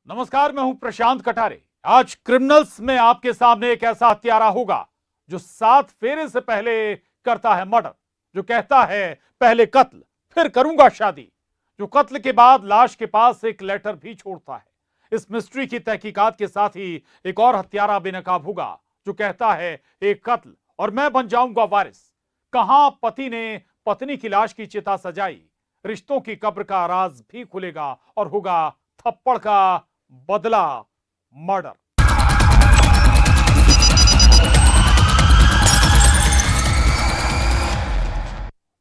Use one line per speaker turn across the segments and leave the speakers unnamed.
नमस्कार, मैं हूं प्रशांत कटारे। आज क्रिमिनल्स में आपके सामने एक ऐसा हत्यारा होगा जो 7 फेरे से पहले करता है मर्डर, जो कहता है पहले कत्ल फिर करूंगा शादी, जो कत्ल के बाद लाश के पास एक लेटर भी छोड़ता है। इस मिस्ट्री की तहकीकात के साथ ही एक और हत्यारा बेनकाब होगा जो कहता है एक कत्ल और मैं बन जाऊंगा वारिस। कहां पति ने पत्नी की लाश की चिता सजाई, रिश्तों की कब्र का राज भी खुलेगा और होगा थप्पड़ का बदला मर्डर।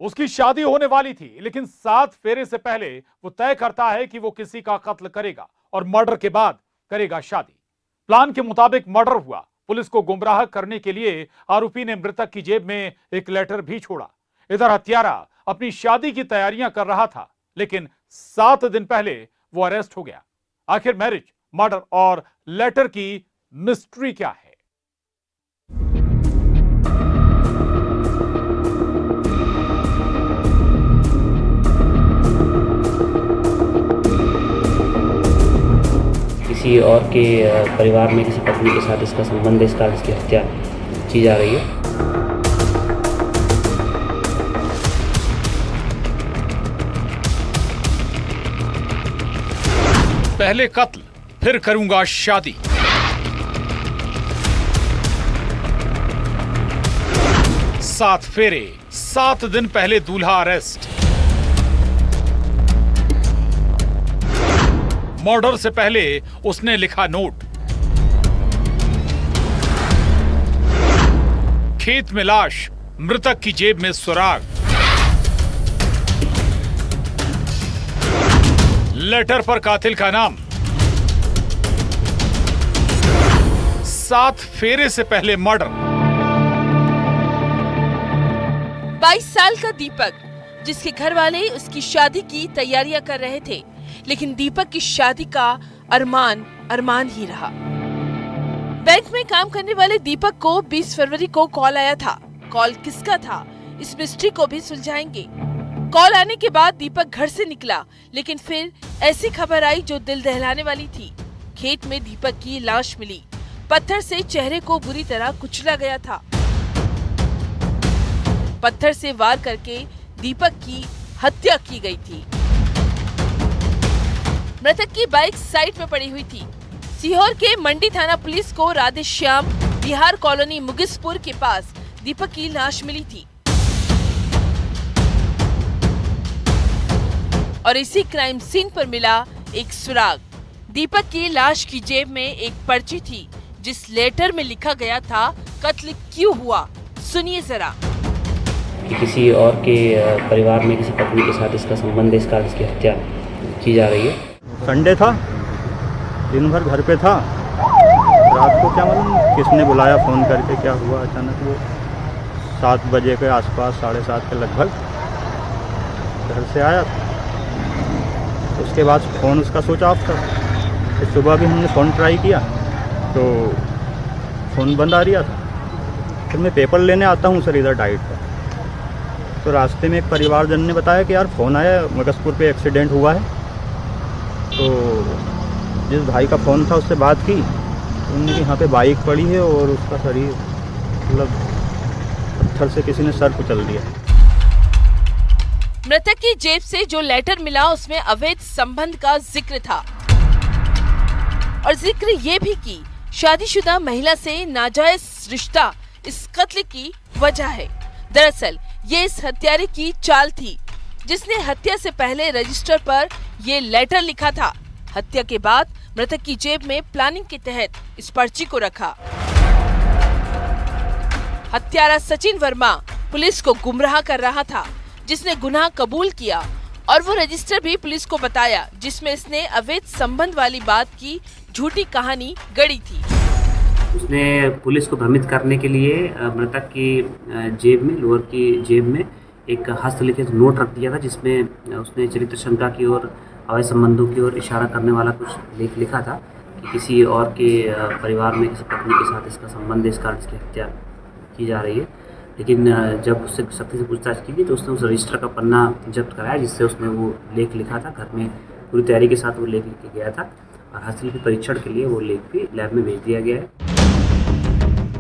उसकी शादी होने वाली थी, लेकिन 7 फेरे से पहले वो तय करता है कि वो किसी का कत्ल करेगा और मर्डर के बाद करेगा शादी। प्लान के मुताबिक मर्डर हुआ। पुलिस को गुमराह करने के लिए आरोपी ने मृतक की जेब में एक लेटर भी छोड़ा। इधर हत्यारा अपनी शादी की तैयारियां कर रहा था, लेकिन 7 दिन पहले वो अरेस्ट हो गया। आखिर मैरिज, मर्डर और लेटर की मिस्ट्री क्या है?
किसी और के परिवार में किसी पत्नी के साथ इसका संबंध है, इस कारण इसकी हत्या की जा रही है।
पहले कत्ल फिर करूंगा शादी। सात फेरे, 7 दिन पहले दूल्हा अरेस्ट। मर्डर से पहले उसने लिखा नोट। खेत में लाश, मृतक की जेब में सुराग। लेटर पर कातिल का नाम। 7 फेरे से पहले मर्डर।
22 साल का दीपक, जिसके घर वाले उसकी शादी की तैयारियां कर रहे थे, लेकिन दीपक की शादी का अरमान ही रहा। बैंक में काम करने वाले दीपक को 20 फरवरी को कॉल आया था। कॉल किसका था, इस मिस्ट्री को भी सुलझाएंगे। कॉल आने के बाद दीपक घर से निकला, लेकिन फिर ऐसी खबर आई जो दिल दहलाने वाली थी। खेत में दीपक की लाश मिली। पत्थर से चेहरे को बुरी तरह कुचला गया था। पत्थर से वार करके दीपक की हत्या की गई थी। मृतक की बाइक साइड में पड़ी हुई थी। सीहोर के मंडी थाना पुलिस को राधेश्याम बिहार कॉलोनी मुगिसपुर के पास दीपक की लाश मिली थी और इसी क्राइम सीन पर मिला एक सुराग। दीपक की लाश की जेब में एक पर्ची थी जिस लेटर में लिखा गया था कत्ल क्यों हुआ। सुनिए जरा।
किसी और के परिवार में किसी पत्नी के साथ इसका संबंध है, इस कारण इसकी हत्या की जा रही है।
संडे था, दिन भर घर पे था। रात को क्या मालूम किसने बुलाया फ़ोन करके, क्या हुआ अचानक वो 7 बजे के आसपास, 7:30 के लगभग घर से आया। उसके बाद फ़ोन उसका स्विच ऑफ था। फिर सुबह भी हमने फ़ोन ट्राई किया तो फ़ोन बंद आ रहा था। फिर मैं पेपर लेने आता हूँ सर इधर डाइट का, तो रास्ते में एक परिवारजन ने बताया कि यार फ़ोन आया, मुगसपुर पे एक्सीडेंट हुआ है। तो जिस भाई का फ़ोन था उससे बात की, उन्होंने कि यहाँ पे बाइक पड़ी है और उसका शरीर मतलब पत्थर से किसी ने सर कुचल दिया।
मृतक की जेब से जो लेटर मिला उसमें अवैध संबंध का जिक्र था और जिक्र ये भी कि शादीशुदा महिला से नाजायज रिश्ता इस कत्ल की वजह है। दरअसल ये इस हत्यारे की चाल थी जिसने हत्या से पहले रजिस्टर पर ये लेटर लिखा था। हत्या के बाद मृतक की जेब में प्लानिंग के तहत इस पर्ची को रखा। हत्यारा सचिन वर्मा पुलिस को गुमराह कर रहा था, जिसने गुनाह कबूल किया और वो रजिस्टर भी पुलिस को बताया जिसमें इसने अवैध संबंध वाली बात की झूठी कहानी गढ़ी थी।
उसने पुलिस को भ्रमित करने के लिए मृतक की जेब में, लोअर की जेब में एक हस्तलिखित नोट रख दिया था जिसमें उसने चरित्र शंका की और अवैध संबंधों की ओर इशारा करने वाला कुछ लेख लिखा था कि किसी और के परिवार में किसी पत्नी के साथ इसका संबंध है, इस कारण इसकी हत्या की जा रही है। लेकिन जब उससे सख्ती से पूछताछ की गई तो उसने उस रजिस्टर का पन्ना जब्त कराया जिससे उसने वो लेख लिखा था। घर में पूरी तैयारी के साथ वो लेख लिख के गया था और हस्तलिखित परीक्षण के लिए वो लेख भी लैब में भेज दिया गया है।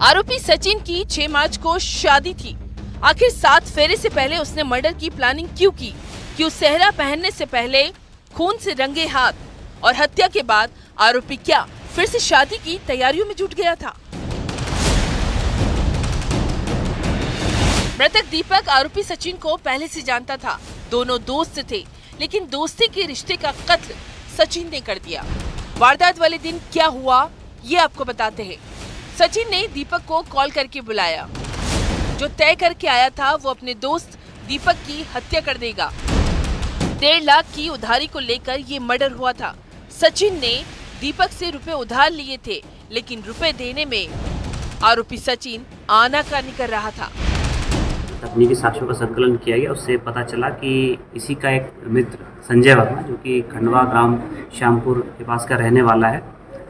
आरोपी सचिन की 6 मार्च को शादी थी। आखिर 7 फेरे से पहले उसने मर्डर की प्लानिंग क्यों की? क्यों सेहरा पहनने से पहले खून से रंगे हाथ, और हत्या के बाद आरोपी क्या फिर से शादी की तैयारियों में जुट गया था? मृतक दीपक आरोपी सचिन को पहले से जानता था। दोनों दोस्त थे, लेकिन दोस्ती के रिश्ते का कत्ल सचिन ने कर दिया। वारदात वाले दिन क्या हुआ ये आपको बताते हैं। सचिन ने दीपक को कॉल करके बुलाया। जो तय करके आया था वो अपने दोस्त दीपक की हत्या कर देगा। 1.5 लाख की उधारी को लेकर ये मर्डर हुआ था। सचिन ने दीपक से रुपए उधार लिए थे, लेकिन रुपए देने में आरोपी सचिन आनाकानी कर रहा था।
तकनीकी साक्ष्यों का संकलन किया गया। उससे पता चला कि इसी का एक मित्र संजय वर्मा, जो कि खंडवा ग्राम श्यामपुर के पास का रहने वाला है,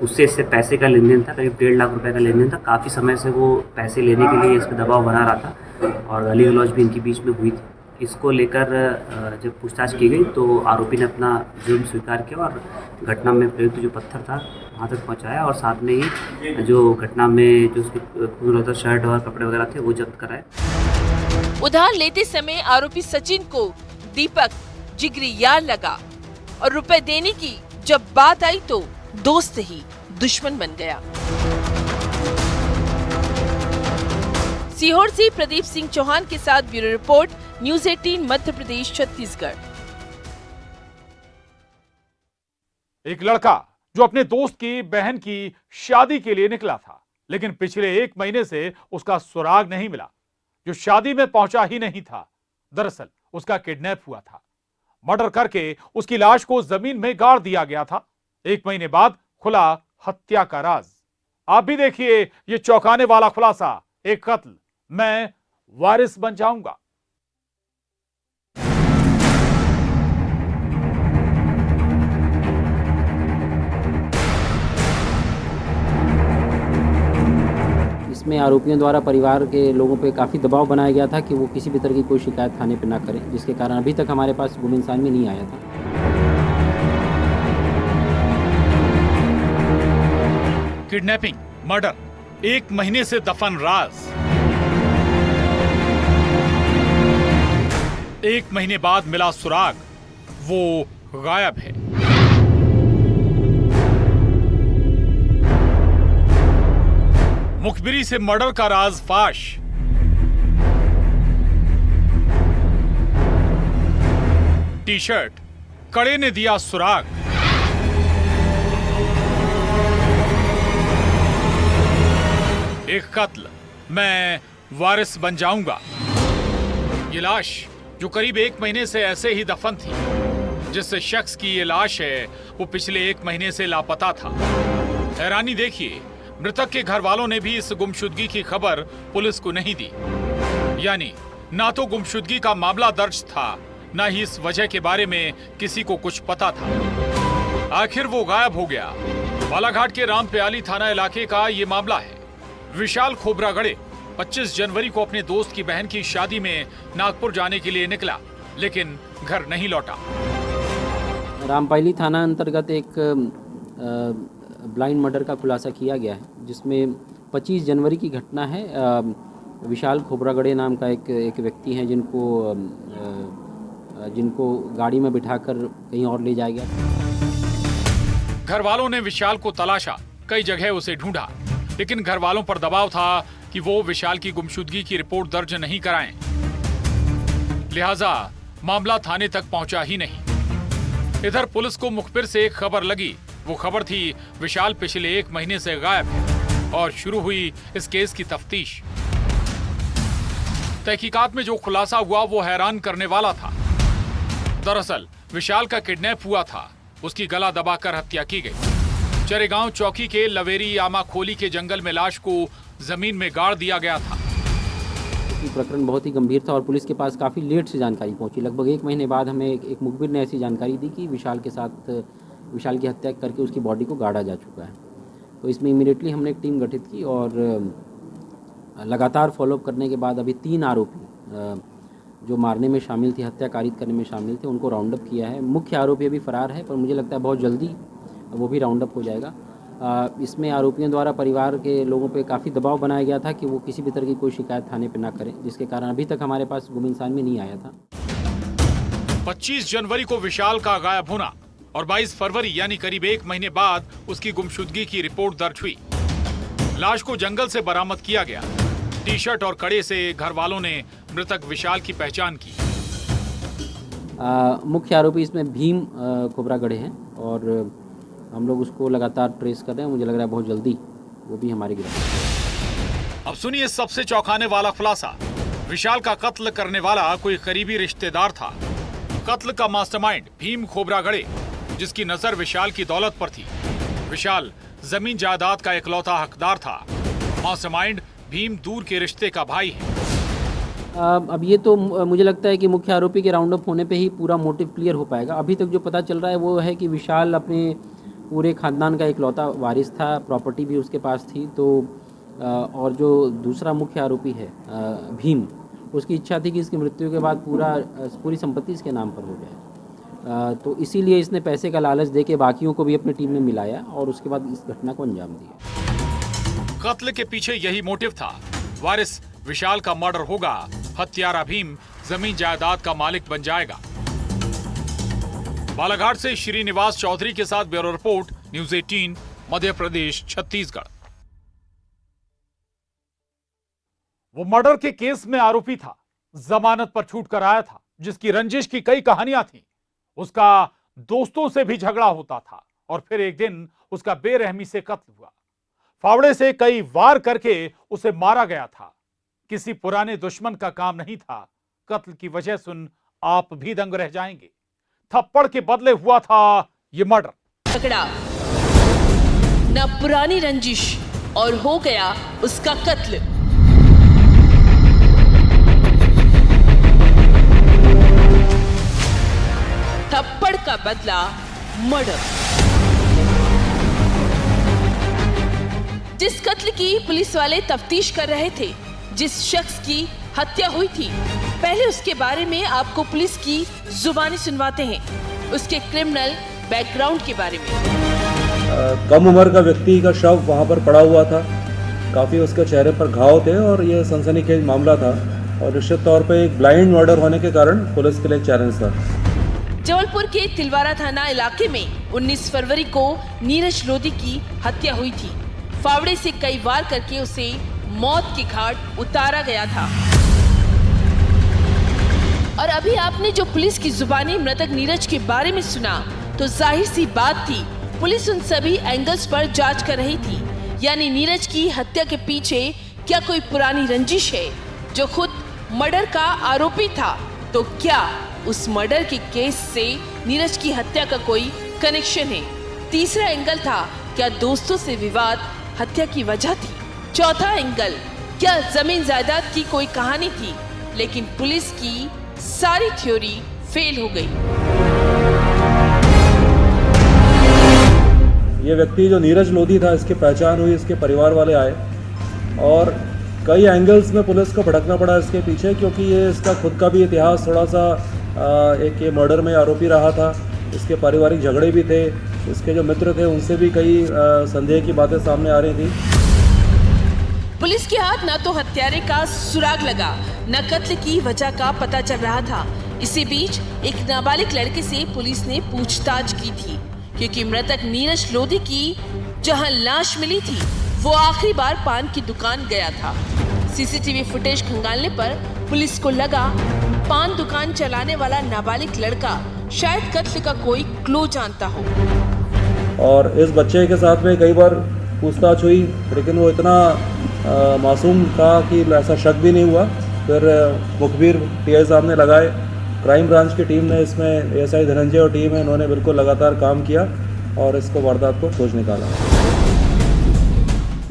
उससे इससे पैसे का लेन देन था। करीब 1.5 लाख रुपए का लेन देन था। काफ़ी समय से वो पैसे लेने के लिए इस पर दबाव बना रहा था और गाली गलौज भी इनके बीच में हुई थी। इसको लेकर जब पूछताछ की गई तो आरोपी ने अपना जुर्म स्वीकार किया और घटना में प्रयुक्त जो पत्थर था वहाँ तक पहुँचाया, और साथ में ही जो घटना में जो उसके खून शर्ट और कपड़े वगैरह थे वो जब्त कराए।
उधार लेते समय आरोपी सचिन को दीपक जिगरी यार लगा, और रुपए देने की जब बात आई तो दोस्त ही दुश्मन बन गया। सीहोर से प्रदीप सिंह चौहान के साथ bureau report, news 18 Madhya Pradesh Chhattisgarh.
एक लड़का जो अपने दोस्त की बहन की शादी के लिए निकला था, लेकिन पिछले 1 महीने से उसका सुराग नहीं मिला, जो शादी में पहुंचा ही नहीं था। दरअसल उसका किडनैप हुआ था। मर्डर करके उसकी लाश को जमीन में गाड़ दिया गया था। 1 महीने बाद खुला हत्या का राज। आप भी देखिए ये चौंकाने वाला खुलासा, एक कत्ल, मैं वारिस बन जाऊंगा।
इसमें आरोपियों द्वारा परिवार के लोगों पे काफ़ी दबाव बनाया गया था कि वो किसी भी तरह की कोई शिकायत थाने पे ना करें, जिसके कारण अभी तक हमारे पास गुम इंसान भी नहीं आया था।
किडनैपिंग, मर्डर, 1 महीने से दफन राज। 1 महीने बाद मिला सुराग, वो गायब है। मुखबिरी से मर्डर का राज फाश। टी शर्ट, कड़े ने दिया सुराग। एक कत्ल, मैं वारिस बन जाऊंगा। ये लाश जो करीब 1 महीने से ऐसे ही दफन थी, जिस शख्स की ये लाश है वो पिछले 1 महीने से लापता था। हैरानी देखिए, मृतक के घर वालों ने भी इस गुमशुदगी की खबर पुलिस को नहीं दी। यानी ना तो गुमशुदगी का मामला दर्ज था, ना ही इस वजह के बारे में किसी को कुछ पता था। आखिर वो गायब हो गया। बालाघाट के रामप्याली थाना इलाके का ये मामला है। विशाल खोबरागड़े 25 जनवरी को अपने दोस्त की बहन की शादी में नागपुर जाने के लिए निकला, लेकिन घर नहीं लौटा।
रामपायली थाना अंतर्गत एक ब्लाइंड मर्डर का खुलासा किया गया है, जिसमें 25 जनवरी की घटना है। विशाल खोबरागड़े नाम का एक व्यक्ति हैं जिनको गाड़ी में बिठाकर कहीं और ले जाया गया।
घर वालों ने विशाल को तलाशा, कई जगह उसे ढूंढा, लेकिन घर वालों पर दबाव था कि वो विशाल की गुमशुदगी की रिपोर्ट दर्ज नहीं कराएं। लिहाजा मामला थाने तक पहुंचा ही नहीं। इधर पुलिस को मुखबिर से एक खबर लगी। वो खबर थी विशाल पिछले 1 महीने से गायब है, और शुरू हुई इस केस की तफ्तीश। तहकीकात में जो खुलासा हुआ वो हैरान करने वाला था। दरअसल विशाल का किडनैप हुआ था, उसकी गला दबाकर हत्या की गई। चरेगांव चौकी के लवेरी आमाखोली के जंगल में लाश को जमीन में गाड़ दिया गया था।
प्रकरण बहुत ही गंभीर था और पुलिस के पास काफ़ी लेट से जानकारी पहुंची। लगभग 1 महीने बाद हमें एक मुखबिर ने ऐसी जानकारी दी कि विशाल की हत्या करके उसकी बॉडी को गाड़ा जा चुका है। तो इसमें इमीडिएटली हमने एक टीम गठित की और लगातार फॉलोअप करने के बाद अभी 3 आरोपी जो मारने में शामिल थे, हत्या कारित करने में शामिल थे, उनको राउंड अप किया है। मुख्य आरोपी अभी फरार है, पर मुझे लगता है बहुत जल्दी वो भी राउंड अप हो जाएगा। इसमें आरोपियों द्वारा परिवार के लोगों पे काफ़ी दबाव बनाया गया था कि वो किसी भी तरह की कोई शिकायत थाने पे ना करें, जिसके कारण अभी तक हमारे पास गुम इंसान में नहीं आया था।
25 जनवरी को विशाल का गायब होना और 22 फरवरी यानी करीब 1 महीने बाद उसकी गुमशुदगी की रिपोर्ट दर्ज हुई। लाश को जंगल से बरामद किया गया। टी शर्ट और कड़े से घर वालों ने मृतक विशाल की पहचान की।
मुख्य आरोपी इसमें भीम खोबरागढ़े हैं और हम लोग उसको लगातार ट्रेस कर रहे हैं। मुझे लग रहा है बहुत जल्दी वो भी हमारी गिरफ्त।
अब सुनिए सबसे चौंकाने वाला खुलासा। विशाल का कत्ल करने वाला कोई करीबी रिश्तेदार था। कत्ल का मास्टरमाइंड भीम खोबरागढ़े, जिसकी नजर विशाल की दौलत पर थी। विशाल जमीन जायदाद का इकलौता हकदार था। मास्टरमाइंड भीम दूर के रिश्ते का भाई है।
अब ये तो मुझे लगता है कि मुख्य आरोपी के राउंड अप होने पे ही पूरा मोटिव क्लियर हो पाएगा। अभी तक जो पता चल रहा है वो है कि विशाल अपने पूरे खानदान का इकलौता वारिस था, प्रॉपर्टी भी उसके पास थी। तो और जो दूसरा मुख्य आरोपी है भीम, उसकी इच्छा थी कि इसकी मृत्यु के बाद पूरी संपत्ति इसके नाम पर हो जाए। तो इसीलिए इसने पैसे का लालच दे के बाकियों को भी अपनी टीम में मिलाया और उसके बाद इस घटना को अंजाम दिया।
कत्ल के पीछे यही मोटिव था। वारिस विशाल का मर्डर होगा, हत्यारा भीम जमीन जायदाद का मालिक बन जाएगा। बालाघाट से श्रीनिवास चौधरी के साथ bureau report, news 18, Madhya Pradesh, Chhattisgarh. वो मर्डर के केस में आरोपी था, जमानत पर छूट कर आया था, जिसकी रंजिश की कई कहानियां थीं। उसका दोस्तों से भी झगड़ा होता था और फिर एक दिन उसका बेरहमी से कत्ल हुआ। फावड़े से कई वार करके उसे मारा गया था। किसी पुराने दुश्मन का काम नहीं था। कत्ल की वजह सुन आप भी दंग रह जाएंगे। थप्पड़ के बदले हुआ था ये मर्डर।
पकड़ा न पुरानी रंजिश और हो गया उसका कत्ल। थप्पड़ का बदला मर्डर। जिस कत्ल की पुलिस वाले तफ्तीश कर रहे थे, जिस शख्स की हत्या हुई थी, पहले उसके बारे में आपको पुलिस की जुबानी सुनवाते हैं, उसके क्रिमिनल बैकग्राउंड के बारे में।
कम उम्र का व्यक्ति का शव वहां पर पड़ा हुआ था। काफ़ी उसके चेहरे पर घाव थे और यह सनसनीखेज मामला था और निश्चित तौर पे एक ब्लाइंड मर्डर होने के कारण पुलिस के लिए एक चैलेंज था।
जबलपुर के तिलवारा थाना इलाके में 19 फरवरी को नीरज लोधी की हत्या हुई थी। फावड़े से कई वार करके उसे मौत के घाट उतारा गया था। और अभी आपने जो पुलिस की जुबानी मृतक नीरज के बारे में सुना, तो जाहिर सी बात थी, पुलिस उन सभी एंगल्स पर जांच कर रही थी। यानी नीरज की हत्या के पीछे क्या कोई पुरानी रंजिश है? जो खुद मर्डर का आरोपी था, तो क्या उस मर्डर के केस से नीरज की हत्या का कोई कनेक्शन है? तीसरा एंगल था, क्या दोस्तों से विवाद हत्या की वजह थी? चौथा एंगल, क्या जमीन जायदाद की कोई कहानी थी? लेकिन पुलिस की सारी थ्योरी फेल हो गई।
ये व्यक्ति जो नीरज लोधी था, इसकी पहचान हुई, इसके परिवार वाले आए और कई एंगल्स में पुलिस को भटकना पड़ा इसके पीछे, क्योंकि ये इसका खुद का भी इतिहास थोड़ा सा एक ये मर्डर में आरोपी रहा था। इसके पारिवारिक झगड़े भी थे। इसके जो मित्र थे उनसे भी कई संदेह की बातें सामने आ रही थी।
पुलिस के हाथ न तो हत्यारे का सुराग लगा, न कत्ल की वजह का पता चल रहा था। इसी बीच एक नाबालिग लड़के से पुलिस ने पूछताछ की थी, क्योंकि मृतक नीरज लोधी की जहां लाश मिली थी, वो आखिरी बार पान की दुकान गया था। सीसीटीवी फुटेज खंगालने पर पुलिस को लगा पान दुकान चलाने वाला नाबालिग लड़का शायद कत्ल का कोई क्लू जानता हो।
और इस बच्चे के साथ में कई बार पूछताछ हुई, लेकिन वो इतना मासूम था कि ऐसा शक भी नहीं हुआ। फिर मुखबिर पीआई साहब ने लगाए। क्राइम ब्रांच की टीम ने, इसमें एएसआई धनंजय और टीम है, इन्होंने बिल्कुल लगातार काम किया और इसको वारदात को खोज निकाला।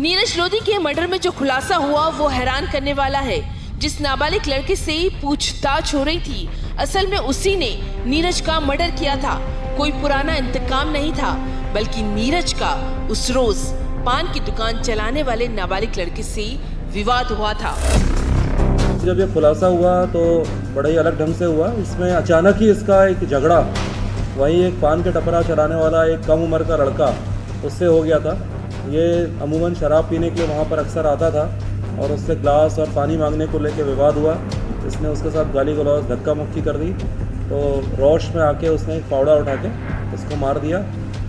नीरज लोधी के मर्डर में जो खुलासा हुआ वो हैरान करने वाला है। जिस नाबालिग लड़के से पूछताछ हो रही थी, असल में उसी ने नीरज का मर्डर किया था। कोई पुराना इंतकाम नहीं था, बल्कि नीरज का उस रोज पान की दुकान चलाने वाले नाबालिग लड़के से विवाद हुआ था।
जब ये खुलासा हुआ तो बड़ा ही अलग ढंग से हुआ। इसमें अचानक ही इसका एक झगड़ा वहीं एक पान के टपरा चलाने वाला एक कम उम्र का लड़का उससे हो गया था। ये अमूमन शराब पीने के लिए वहाँ पर अक्सर आता था और उससे ग्लास और पानी मांगने को लेकर विवाद हुआ। इसने उसके साथ गाली गलौज धक्का मुक्की कर दी, तो रोश में आके उसने एक फावड़ा उठा के उसको मार दिया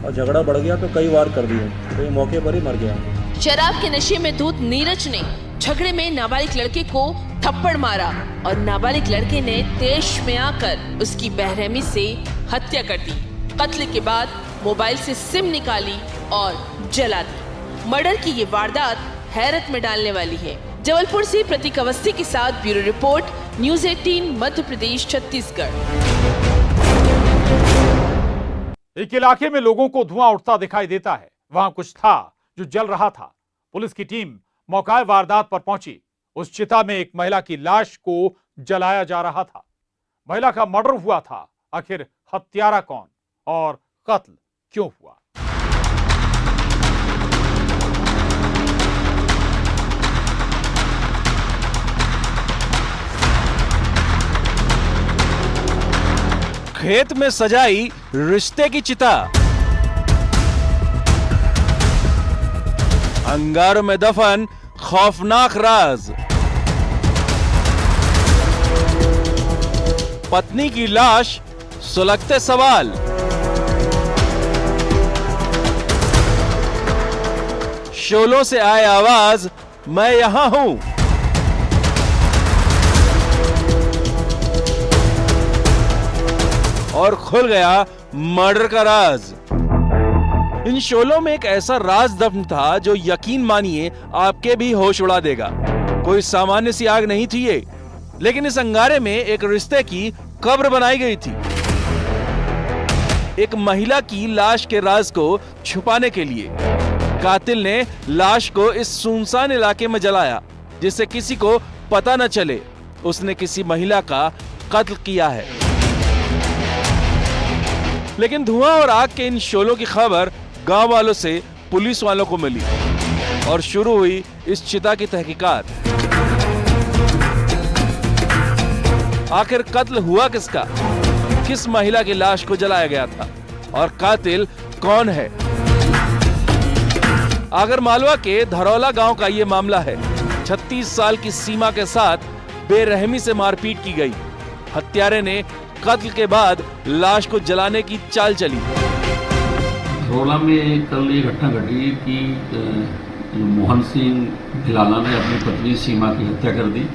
और झगड़ा बढ़ गया तो कई वार कर दिए, तो ये मौके पर ही मर गया।
शराब के नशे में धुत नीरज ने झगड़े में नाबालिग लड़के को थप्पड़ मारा और नाबालिग लड़के ने तेश में आकर उसकी बेरहमी से हत्या कर दी। कत्ल के बाद मोबाइल से सिम निकाली और जला दी। मर्डर की ये वारदात हैरत में डालने वाली है। जबलपुर से प्रतीक अवस्थी के साथ bureau report, news 18 Madhya Pradesh Chhattisgarh.
एक इलाके में लोगों को धुआं उठता दिखाई देता है। वहां कुछ था जो जल रहा था। पुलिस की टीम मौका वारदात पर पहुंची। उस चिता में एक महिला की लाश को जलाया जा रहा था। महिला का मर्डर हुआ था। आखिर हत्यारा कौन और कत्ल क्यों हुआ?
खेत में सजाई रिश्ते की चिता, अंगारों में दफन खौफनाक राज, पत्नी की लाश सुलगते सवाल, शोलों से आए आवाज मैं यहां हूं। और खुल गया मर्डर का राज। इन शोलों में एक ऐसा राज दफन था जो यकीन मानिए आपके भी होश उड़ा देगा। कोई सामान्य सी आग नहीं थी ये, लेकिन इस अंगारे में एक रिश्ते की कब्र बनाई गई थी। एक महिला की लाश के राज को छुपाने के लिए कातिल ने लाश को इस सुनसान इलाके में जलाया, जिससे किसी को पता न चले उसने किसी महिला का कत्ल किया है। लेकिन धुआं और आग के इन शोलों की खबर गांव वालों से पुलिस वालों को मिली और शुरू हुई इस चिता की तहकीकात। आखिर कत्ल हुआ किसका? किस महिला की लाश को जलाया गया था और कातिल कौन है? आगरमालवा के धरौला गांव का यह मामला है। 36 साल की सीमा के साथ बेरहमी से मारपीट की गई। हत्यारे ने कत्ल के बाद लाश को जलाने की चाल चली।
धरौला में कल ये घटना घटी कि मोहन सिंह भिलाला ने अपनी पत्नी सीमा की हत्या कर दी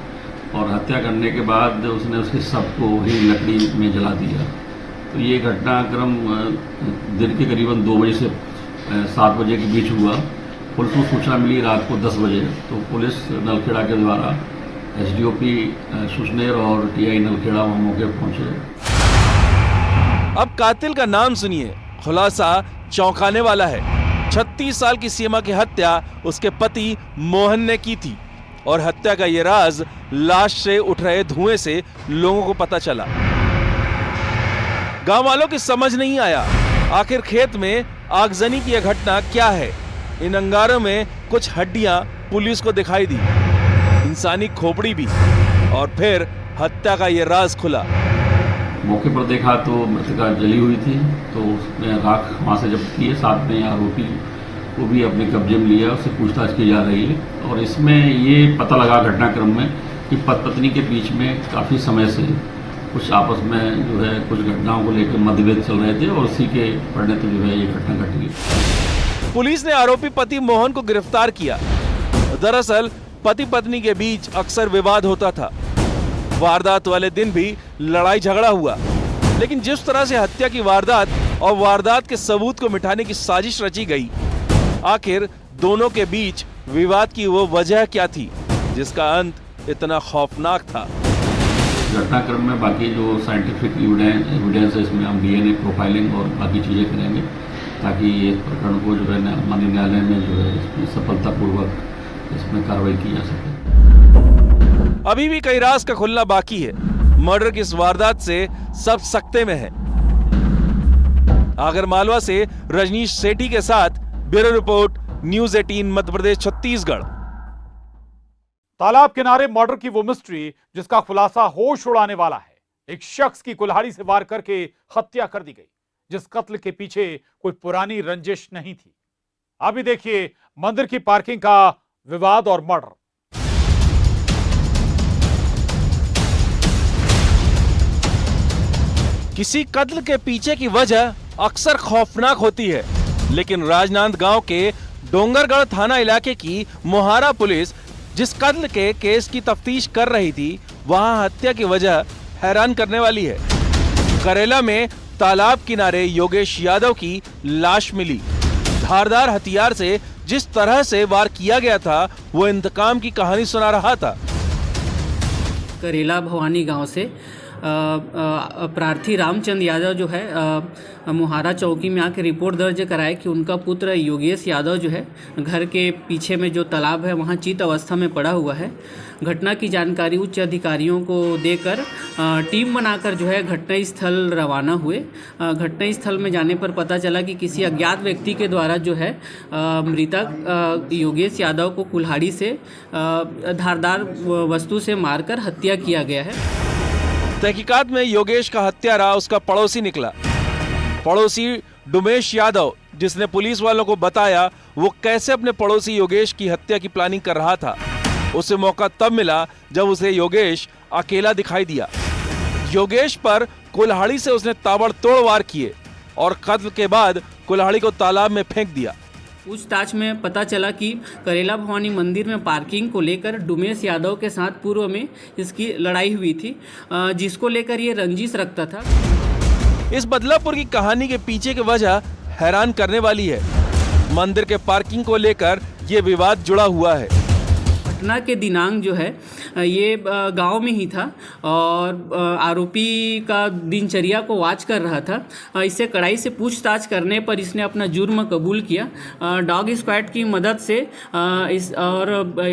और हत्या करने के बाद उसने उसके शव को वही लकड़ी में जला दिया। तो ये घटनाक्रम दिन के करीबन 2 बजे से 7 बजे के बीच हुआ। पुलिस को सूचना मिली रात को 10 बजे, तो पुलिस नलखेड़ा के द्वारा एसडीओपी सुसनेर और टीआई नलखेड़ा वहाँ मौके पर पहुंचे।
अब कातिल का नाम सुनिए, खुलासा चौंकाने वाला है। 36 साल की सीमा की हत्या उसके पति मोहन ने की थी और हत्या का यह राज लाश से उठ रहे धुएं से लोगों को पता चला। गांव वालों की समझ नहीं आया आखिर खेत में आगजनी की यह घटना क्या है। इन अंगारों में कुछ हड्डियां पुलिस को दिखाई दी, इंसानी खोपड़ी भी, और फिर हत्या का यह राज खुला।
मौके पर देखा तो मृतका जली हुई थी, तो उसने राख वहाँ से जब्त की है। साथ में आरोपी को भी अपने कब्जे में लिया, उससे पूछताछ की जा रही है। और इसमें ये पता लगा घटनाक्रम में कि पत्नी के बीच में काफ़ी समय से कुछ आपस में जो है कुछ घटनाओं को लेकर मतभेद चल रहे थे और उसी के परिणत जो है ये घटना घटी।
पुलिस ने आरोपी पति मोहन को गिरफ्तार किया। दरअसल पति पत्नी के बीच अक्सर विवाद होता था। वारदात वाले दिन भी लड़ाई झगड़ा हुआ, लेकिन जिस तरह से हत्या की वारदात और वारदात के सबूत को मिटाने की साजिश रची गई, आखिर दोनों के बीच विवाद की वो वजह क्या थी जिसका अंत इतना खौफनाक था?
घटनाक्रम में बाकी जो साइंटिफिक एविडेंस है, इसमें हम डीएनए प्रोफाइलिंग और बाकी चीज़ें करेंगे ताकि ये प्रकरण को जो है माननीय न्यायालय में जो है इसमें सफलतापूर्वक इसमें कार्रवाई की जा सके।
अभी भी कई राज का खुलना बाकी है। मर्डर की इस वारदात से सब सकते में है। आगरमालवा से रजनीश सेठी के साथ bureau report, news 18 Madhya Pradesh Chhattisgarh.
तालाब किनारे मर्डर की वो मिस्ट्री जिसका खुलासा होश उड़ाने वाला है। एक शख्स की कुल्हाड़ी से वार करके हत्या कर दी गई। जिस कत्ल के पीछे कोई पुरानी रंजिश नहीं थी। अभी देखिए मंदिर की पार्किंग का विवाद और मर्डर।
किसी कत्ल के पीछे की वजह अक्सर खौफनाक होती है, लेकिन राजनांदगांव के डोंगरगढ़ थाना इलाके की मोहारा पुलिस जिस कत्ल के केस की तफ्तीश कर रही थी, वहां हत्या की वजह हैरान करने वाली है। करेला में तालाब किनारे योगेश यादव की लाश मिली। धारदार हथियार से जिस तरह से वार किया गया था, वो इंतकाम की कहानी सुना रहा था।
करेला भवानी गांव से प्रार्थी रामचंद्र यादव जो है मोहारा चौकी में आके रिपोर्ट दर्ज कराए कि उनका पुत्र योगेश यादव जो है घर के पीछे में जो तालाब है वहाँ चित अवस्था में पड़ा हुआ है। घटना की जानकारी उच्च अधिकारियों को देकर टीम बनाकर जो है घटनास्थल रवाना हुए। घटनास्थल में जाने पर पता चला कि किसी अज्ञात व्यक्ति के द्वारा जो है मृतक योगेश यादव को कुल्हाड़ी से धारदार वस्तु से मारकर हत्या किया गया है।
तहकीकात में योगेश का हत्यारा उसका पड़ोसी निकला। पड़ोसी डुमेश यादव, जिसने पुलिस वालों को बताया वो कैसे अपने पड़ोसी योगेश की हत्या की प्लानिंग कर रहा था। उसे मौका तब मिला जब उसे योगेश अकेला दिखाई दिया। योगेश पर कुल्हाड़ी से उसने ताबड़तोड़ वार किए और कत्ल के बाद कुल्हाड़ी को तालाब में फेंक दिया।
पूछताछ में पता चला कि करेला भवानी मंदिर में पार्किंग को लेकर डुमेश यादव के साथ पूर्व में इसकी लड़ाई हुई थी, जिसको लेकर ये रंजिश रखता था।
इस बदलापुर की कहानी के पीछे की वजह हैरान करने वाली है। मंदिर के पार्किंग को लेकर ये विवाद जुड़ा हुआ है।
घटना के दिनांक जो है ये गांव में ही था और आरोपी का दिनचर्या को वॉच कर रहा था। इससे कड़ाई से पूछताछ करने पर इसने अपना जुर्म कबूल किया। डॉग स्क्वाड की मदद से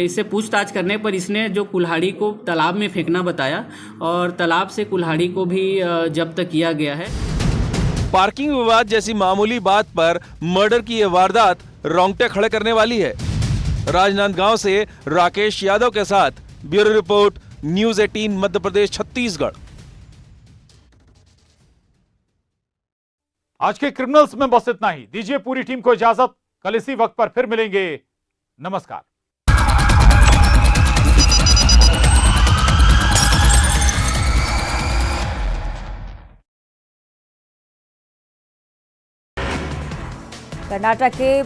इससे पूछताछ करने पर इसने जो कुल्हाड़ी को तालाब में फेंकना बताया और तालाब से कुल्हाड़ी को भी जब्त किया गया है।
पार्किंग विवाद जैसी मामूली बात पर मर्डर की यह वारदात रोंगटे खड़े करने वाली है। राजनांदगांव से राकेश यादव के साथ bureau report, news 18 Madhya Pradesh Chhattisgarh.
आज के क्रिमिनल्स में बस इतना ही। दीजिए पूरी टीम को इजाजत। कल इसी वक्त पर फिर मिलेंगे। नमस्कार।
कर्नाटक के